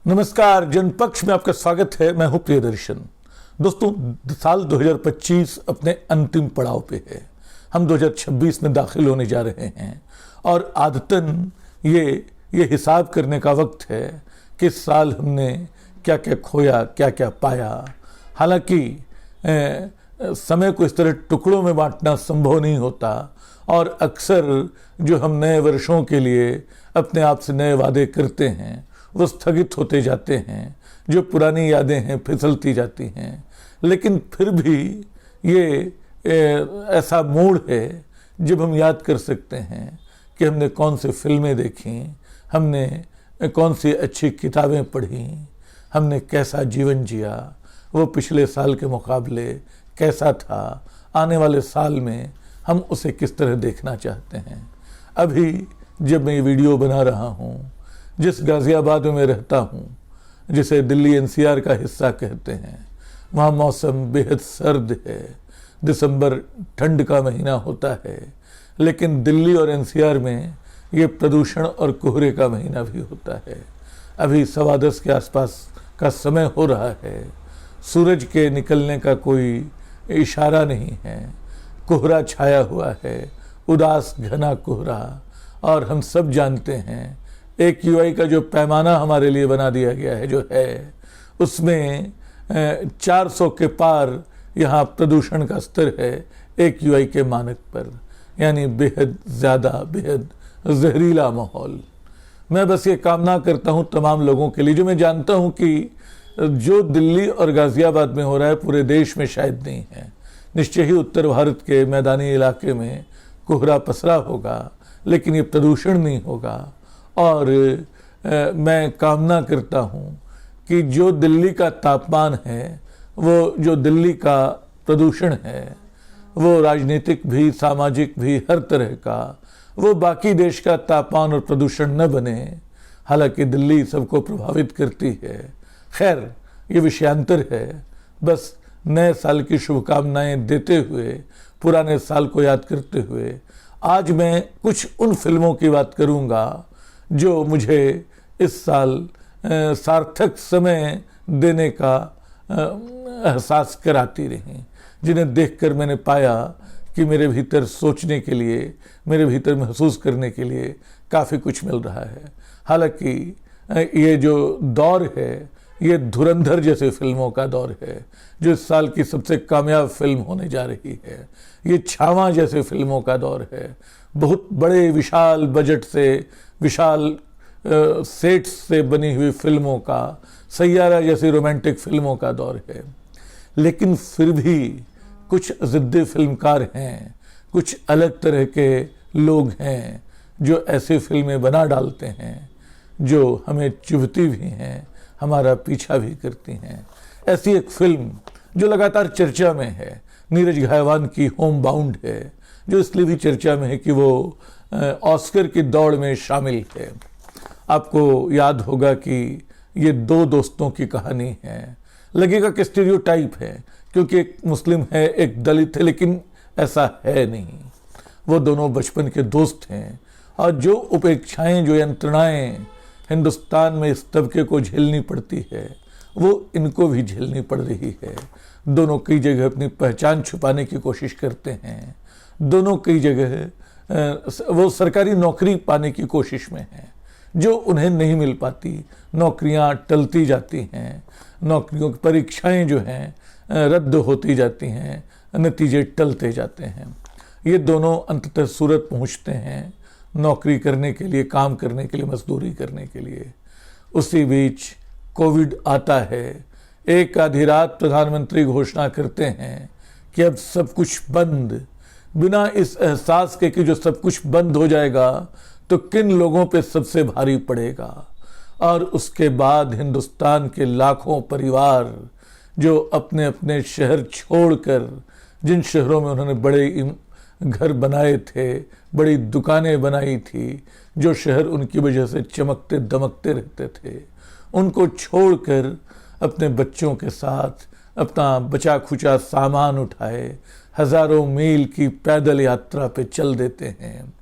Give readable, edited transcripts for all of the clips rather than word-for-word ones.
नमस्कार, जनपक्ष में आपका स्वागत है। मैं हूं प्रियदर्शन। दोस्तों, साल 2025 अपने अंतिम पड़ाव पे है। हम 2026 में दाखिल होने जा रहे हैं और आदतन ये हिसाब करने का वक्त है कि इस साल हमने क्या क्या खोया, क्या क्या पाया। हालांकि समय को इस तरह टुकड़ों में बांटना संभव नहीं होता और अक्सर जो हम नए वर्षों के लिए अपने आप से नए वादे करते हैं वो स्थगित होते जाते हैं। जो पुरानी यादें हैं फिसलती जाती हैं। लेकिन फिर भी ये ऐसा मोड़ है जब हम याद कर सकते हैं कि हमने कौन सी फिल्में देखी, हमने कौन सी अच्छी किताबें पढ़ी, हमने कैसा जीवन जिया, वो पिछले साल के मुकाबले कैसा था, आने वाले साल में हम उसे किस तरह देखना चाहते हैं। अभी जब मैं ये वीडियो बना रहा हूँ, जिस गाज़ियाबाद में मैं रहता हूँ, जिसे दिल्ली एनसीआर का हिस्सा कहते हैं, वहाँ मौसम बेहद सर्द है। दिसंबर ठंड का महीना होता है, लेकिन दिल्ली और एनसीआर में ये प्रदूषण और कोहरे का महीना भी होता है। अभी 10:15 के आसपास का समय हो रहा है। सूरज के निकलने का कोई इशारा नहीं है। कोहरा छाया हुआ है, उदास घना कोहरा। और हम सब जानते हैं AQI का जो पैमाना हमारे लिए बना दिया गया है, जो है उसमें 400 के पार यहाँ प्रदूषण का स्तर है AQI के मानक पर, यानी बेहद ज़्यादा, बेहद जहरीला माहौल। मैं बस ये कामना करता हूँ तमाम लोगों के लिए, जो मैं जानता हूँ कि जो दिल्ली और गाज़ियाबाद में हो रहा है पूरे देश में शायद नहीं है। निश्चय ही उत्तर भारत के मैदानी इलाके में कोहरा पसरा होगा, लेकिन ये प्रदूषण नहीं होगा। और मैं कामना करता हूँ कि जो दिल्ली का तापमान है, वो जो दिल्ली का प्रदूषण है, वो राजनीतिक भी, सामाजिक भी, हर तरह का, वो बाकी देश का तापमान और प्रदूषण न बने। हालांकि दिल्ली सबको प्रभावित करती है। खैर, ये विषयांतर है। बस नए साल की शुभकामनाएं देते हुए, पुराने साल को याद करते हुए, आज मैं कुछ उन फिल्मों की बात करूँगा जो मुझे इस साल सार्थक समय देने का एहसास कराती रहीं, जिन्हें देखकर मैंने पाया कि मेरे भीतर सोचने के लिए, मेरे भीतर महसूस करने के लिए काफ़ी कुछ मिल रहा है। हालांकि ये जो दौर है, ये धुरंधर जैसे फिल्मों का दौर है, जो इस साल की सबसे कामयाब फिल्म होने जा रही है। ये छावा जैसे फिल्मों का दौर है। बहुत बड़े विशाल बजट से, विशाल सेट्स से बनी हुई फिल्मों का, सैयारा जैसी रोमांटिक फिल्मों का दौर है। लेकिन फिर भी कुछ ज़िद्दी फिल्मकार हैं, कुछ अलग तरह के लोग हैं जो ऐसी फिल्में बना डालते हैं जो हमें चुभती भी हैं, हमारा पीछा भी करती हैं। ऐसी एक फिल्म जो लगातार चर्चा में है, नीरज घायवान की होम बाउंड है, जो इसलिए भी चर्चा में है कि वो ऑस्कर की दौड़ में शामिल है। आपको याद होगा कि ये दो दोस्तों की कहानी है। लगेगा कि स्टीरियोटाइप है, क्योंकि एक मुस्लिम है, एक दलित है, लेकिन ऐसा है नहीं। वो दोनों बचपन के दोस्त हैं और जो उपेक्षाएं, जो यंत्रणाएं हिंदुस्तान में इस तबके को झेलनी पड़ती है, वो इनको भी झेलनी पड़ रही है। दोनों कई जगह अपनी पहचान छुपाने की कोशिश करते हैं। दोनों कई जगह वो सरकारी नौकरी पाने की कोशिश में हैं, जो उन्हें नहीं मिल पाती। नौकरियां टलती जाती हैं, नौकरियों की परीक्षाएं जो हैं रद्द होती जाती हैं, नतीजे टलते जाते हैं। ये दोनों अंततः सूरत पहुंचते हैं नौकरी करने के लिए, काम करने के लिए, मजदूरी करने के लिए। उसी बीच कोविड आता है। एक आधी रात प्रधानमंत्री घोषणा करते हैं कि अब सब कुछ बंद, बिना इस एहसास के कि जो सब कुछ बंद हो जाएगा तो किन लोगों पे सबसे भारी पड़ेगा। और उसके बाद हिंदुस्तान के लाखों परिवार जो अपने अपने शहर छोड़कर, जिन शहरों में उन्होंने बड़े घर बनाए थे, बड़ी दुकानें बनाई थी, जो शहर उनकी वजह से चमकते दमकते रहते थे, उनको छोड़कर अपने बच्चों के साथ अपना बचा खुचा सामान उठाए हजारों मील की पैदल यात्रा पे चल देते हैं।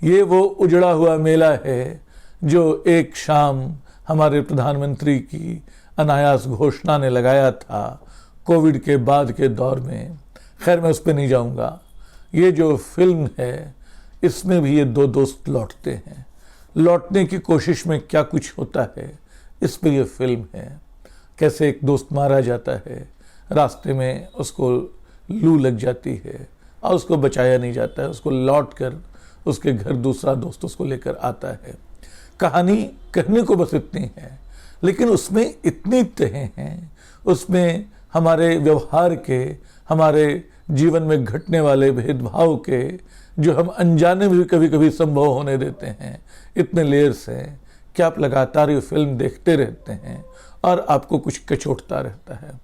ये वो उजड़ा हुआ मेला है जो एक शाम हमारे प्रधानमंत्री की अनायास घोषणा ने लगाया था कोविड के बाद के दौर में। खैर, मैं उस पर नहीं जाऊंगा। ये जो फिल्म है इसमें भी ये दो दोस्त लौटते हैं, लौटने की कोशिश में क्या कुछ होता है इस पर यह फिल्म है। कैसे एक दोस्त मारा जाता है, रास्ते में उसको लू लग जाती है और उसको बचाया नहीं जाता है, उसको लौट कर उसके घर दूसरा दोस्त उसको लेकर आता है। कहानी कहने को बस इतनी है, लेकिन उसमें इतनी तहें हैं, उसमें हमारे व्यवहार के, हमारे जीवन में घटने वाले भेदभाव के, जो हम अनजाने भी कभी कभी संभव होने देते हैं, इतने लेयर्स हैं कि आप लगातार ये फिल्म देखते रहते हैं और आपको कुछ कचोटता रहता है।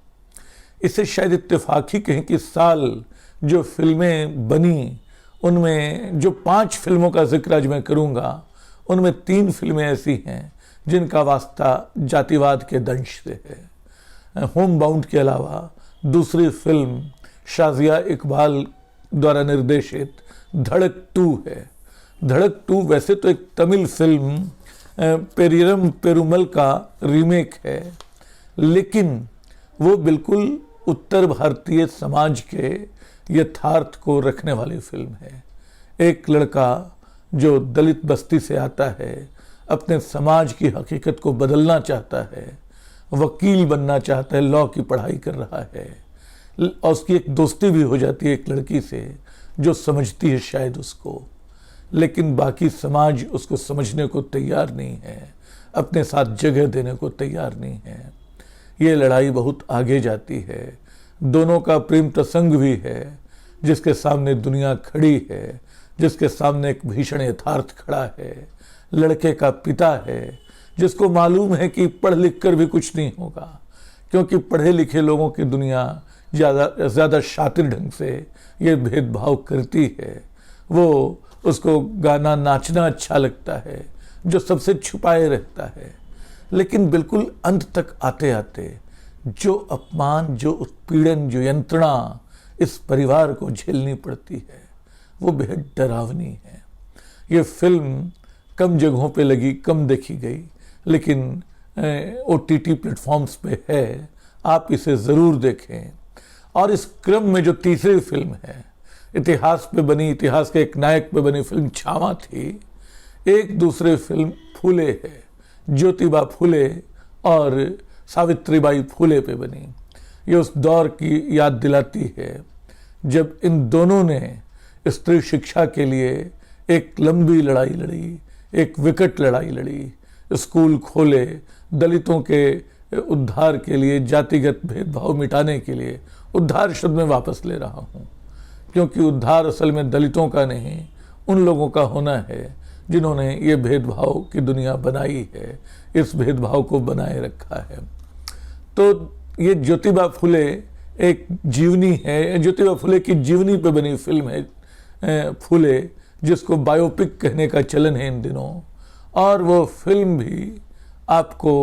इसे शायद इत्तेफाक ही कहें कि साल जो फिल्में बनी उनमें जो 5 फिल्मों का जिक्र आज मैं करूंगा, उनमें 3 फिल्में ऐसी हैं जिनका वास्ता जातिवाद के दंश से है। होम बाउंड के अलावा दूसरी फिल्म शाजिया इकबाल द्वारा निर्देशित धड़क 2 है। धड़क 2 वैसे तो एक तमिल फिल्म पेरियरम पेरुमल का रीमेक है, लेकिन वो बिल्कुल उत्तर भारतीय समाज के यथार्थ को रखने वाली फिल्म है। एक लड़का जो दलित बस्ती से आता है, अपने समाज की हकीकत को बदलना चाहता है, वकील बनना चाहता है, लॉ की पढ़ाई कर रहा है, और उसकी एक दोस्ती भी हो जाती है एक लड़की से जो समझती है शायद उसको, लेकिन बाकी समाज उसको समझने को तैयार नहीं है, अपने साथ जगह देने को तैयार नहीं है। ये लड़ाई बहुत आगे जाती है। दोनों का प्रेम प्रसंग भी है जिसके सामने दुनिया खड़ी है, जिसके सामने एक भीषण यथार्थ खड़ा है। लड़के का पिता है जिसको मालूम है कि पढ़ लिख कर भी कुछ नहीं होगा, क्योंकि पढ़े लिखे लोगों की दुनिया ज़्यादा शातिर ढंग से ये भेदभाव करती है। वो उसको गाना नाचना अच्छा लगता है जो सबसे छुपाए रहता है, लेकिन बिल्कुल अंत तक आते आते जो अपमान, जो उत्पीड़न, जो यंत्रणा इस परिवार को झेलनी पड़ती है वो बेहद डरावनी है। ये फिल्म कम जगहों पे लगी, कम देखी गई, लेकिन OTT प्लेटफॉर्म्स पे है, आप इसे ज़रूर देखें। और इस क्रम में जो तीसरी फिल्म है, इतिहास पे बनी, इतिहास के एक नायक पे बनी फिल्म छावा थी। एक दूसरे फिल्म फूले है, ज्योतिबा फूले और सावित्रीबाई फूले पे बनी। ये उस दौर की याद दिलाती है जब इन दोनों ने स्त्री शिक्षा के लिए एक लंबी लड़ाई लड़ी, एक विकट लड़ाई लड़ी, स्कूल खोले, दलितों के उद्धार के लिए, जातिगत भेदभाव मिटाने के लिए। उद्धार शब्द में वापस ले रहा हूँ, क्योंकि उद्धार असल में दलितों का नहीं, उन लोगों का होना है जिन्होंने ये भेदभाव की दुनिया बनाई है, इस भेदभाव को बनाए रखा है। तो ये ज्योतिबा फूले एक जीवनी है, ज्योतिबा फूले की जीवनी पे बनी फिल्म है फूले, जिसको बायोपिक कहने का चलन है इन दिनों। और वो फिल्म भी आपको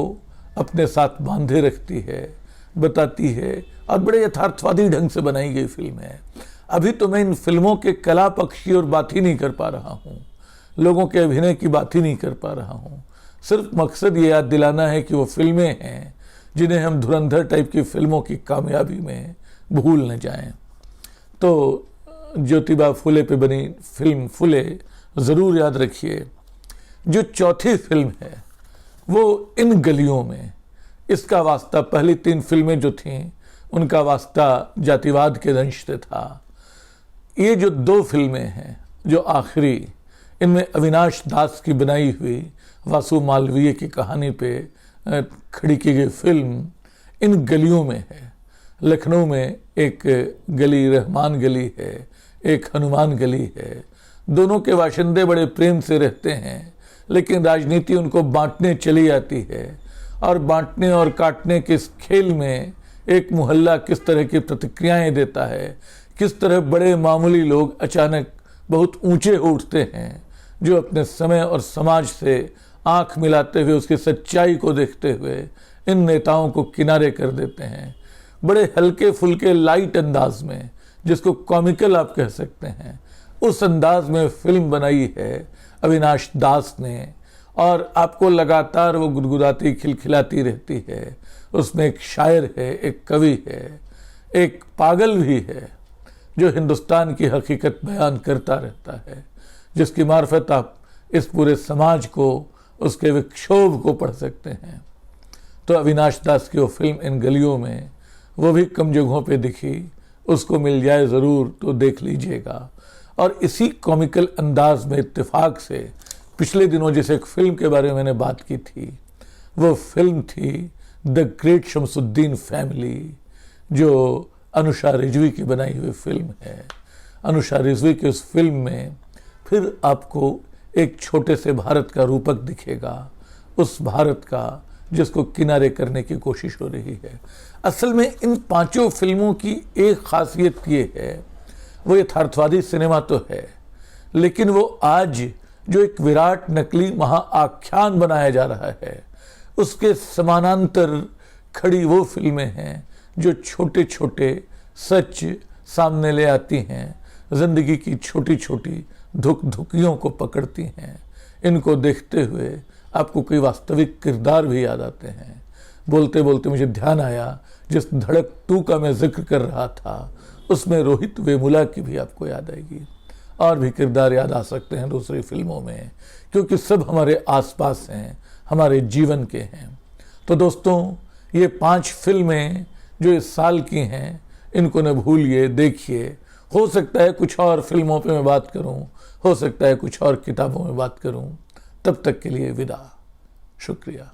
अपने साथ बांधे रखती है, बताती है, और बड़े यथार्थवादी ढंग से बनाई गई फिल्म है। अभी तो मैं इन फिल्मों के कला पक्ष की ओर बात ही नहीं कर पा रहा हूँ, लोगों के अभिनय की बात ही नहीं कर पा रहा हूँ। सिर्फ मकसद ये याद दिलाना है कि वो फिल्में हैं जिन्हें हम धुरंधर टाइप की फिल्मों की कामयाबी में भूल न जाएं। तो ज्योतिबा फूले पे बनी फिल्म फूले ज़रूर याद रखिए। जो चौथी फिल्म है वो इन गलियों में, इसका वास्ता पहली 3 फिल्में जो थीं उनका वास्ता जातिवाद के दंश से था। ये जो 2 फिल्में हैं जो आखिरी, इनमें अविनाश दास की बनाई हुई वासु मालवीय की कहानी पे खड़ी की गई फिल्म इन गलियों में है। लखनऊ में एक गली रहमान गली है, एक हनुमान गली है। दोनों के बाशिंदे बड़े प्रेम से रहते हैं, लेकिन राजनीति उनको बांटने चली आती है, और बांटने और काटने के इस खेल में एक मोहल्ला किस तरह की प्रतिक्रियाएं देता है, किस तरह बड़े मामूली लोग अचानक बहुत ऊंचे उठते हैं, जो अपने समय और समाज से आंख मिलाते हुए उसकी सच्चाई को देखते हुए इन नेताओं को किनारे कर देते हैं। बड़े हल्के फुल्के लाइट अंदाज में, जिसको कॉमिकल आप कह सकते हैं, उस अंदाज में फिल्म बनाई है अविनाश दास ने। और आपको लगातार वो गुदगुदाती खिलखिलाती रहती है। उसमें एक शायर है, एक कवि है, एक पागल भी है जो हिंदुस्तान की हकीकत बयान करता रहता है, जिसकी मार्फत आप इस पूरे समाज को, उसके विक्षोभ को पढ़ सकते हैं। तो अविनाश दास की वो फिल्म इन गलियों में, वो भी कम जगहों पे दिखी, उसको मिल जाए ज़रूर तो देख लीजिएगा। और इसी कॉमिकल अंदाज में इत्तेफाक से पिछले दिनों जिस एक फिल्म के बारे में मैंने बात की थी, वो फिल्म थी द ग्रेट शमसुद्दीन फैमिली, जो अनुषा रिजवी की बनाई हुई फिल्म है। अनुषा रिजवी की उस फिल्म में फिर आपको एक छोटे से भारत का रूपक दिखेगा, उस भारत का जिसको किनारे करने की कोशिश हो रही है। असल में इन पांचों फिल्मों की एक खासियत ये है, वो यथार्थवादी सिनेमा तो है, लेकिन वो आज जो एक विराट नकली महाआख्यान बनाया जा रहा है, उसके समानांतर खड़ी वो फिल्में हैं जो छोटे छोटे सच सामने ले आती हैं, जिंदगी की छोटी छोटी धुक धुकियों को पकड़ती हैं। इनको देखते हुए आपको कई वास्तविक किरदार भी याद आते हैं। बोलते बोलते मुझे ध्यान आया, जिस धड़क 2 का मैं जिक्र कर रहा था, उसमें रोहित वेमुला की भी आपको याद आएगी। और भी किरदार याद आ सकते हैं दूसरी फिल्मों में, क्योंकि सब हमारे आसपास हैं, हमारे जीवन के हैं। तो दोस्तों, ये 5 फिल्में जो इस साल की हैं, इनको न भूलिए, देखिए। हो सकता है कुछ और फिल्मों पे मैं बात करूं, हो सकता है कुछ और किताबों में बात करूं। तब तक के लिए विदा। शुक्रिया।